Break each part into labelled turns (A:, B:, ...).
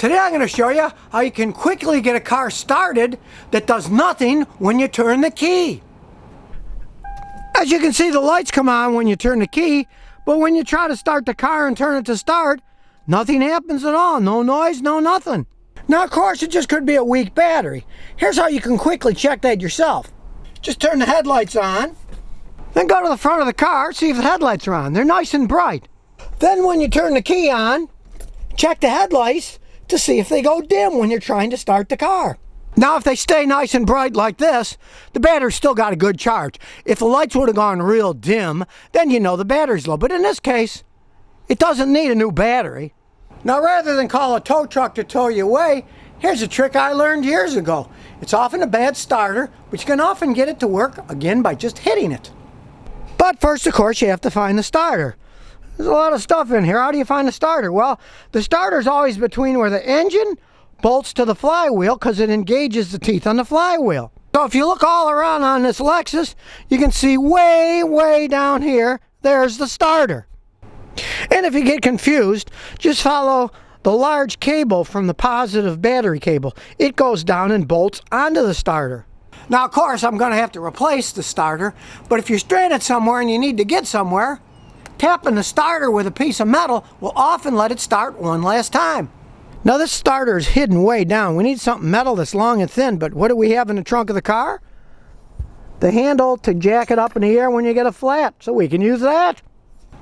A: Today I'm going to show you how you can quickly get a car started that does nothing when you turn the key. As you can see, the lights come on when you turn the key, but when you try to start the car and turn it to start, nothing happens at all. No noise, no nothing. Now, of course, it just could be a weak battery. Here's how you can quickly check that yourself. Just turn the headlights on, then go to the front of the car, see if the headlights are on. They're nice and bright. Then when you turn the key on, check the headlights to see if they go dim when you're trying to start the car. Now, if they stay nice and bright like this, the battery's still got a good charge. If the lights would have gone real dim, then you know the battery's low. But in this case, it doesn't need a new battery. Now, rather than call a tow truck to tow you away, here's a trick I learned years ago. It's often a bad starter, but you can often get it to work again by just hitting it. But first, of course, you have to find the starter. There's a lot of stuff in here. How do you find the starter? Well, the starter's always between where the engine bolts to the flywheel because it engages the teeth on the flywheel. So if you look all around on this Lexus, you can see way down here, there's the starter. And if you get confused, just follow the large cable from the positive battery cable. It goes down and bolts onto the starter. Now, of course, I'm going to have to replace the starter, but if you're stranded somewhere and you need to get somewhere, tapping the starter with a piece of metal will often let it start one last time. Now, this starter is hidden way down. We need something metal that's long and thin, but what do we have in the trunk of the car? The handle to jack it up in the air when you get a flat, so we can use that.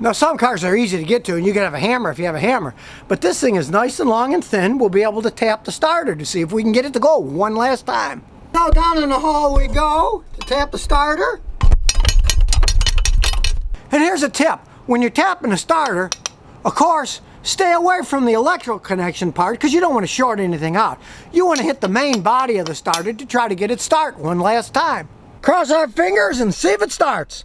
A: Now, some cars are easy to get to, and you can have a hammer if you have a hammer. But this thing is nice and long and thin. We'll be able to tap the starter to see if we can get it to go one last time. Now, down in the hall we go to tap the starter. And here's a tip. When you're tapping the starter, of course, stay away from the electrical connection part because you don't want to short anything out. You want to hit the main body of the starter to try to get it start one last time. Cross our fingers and see if it starts.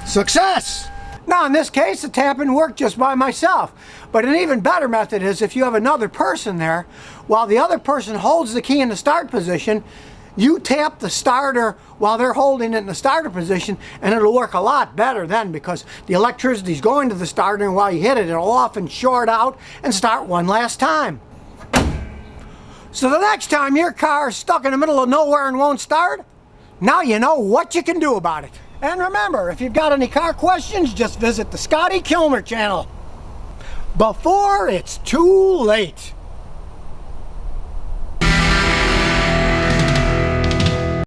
A: Success! Now, in this case, the tapping worked just by myself. But an even better method is if you have another person there, while the other person holds the key in the start position, you tap the starter while they're holding it in the starter position, and it'll work a lot better then because the electricity's going to the starter, and while you hit it, it'll often short out and start one last time. So the next time your car is stuck in the middle of nowhere and won't start, now you know what you can do about it. And remember, if you've got any car questions, just visit the Scotty Kilmer channel before it's too late.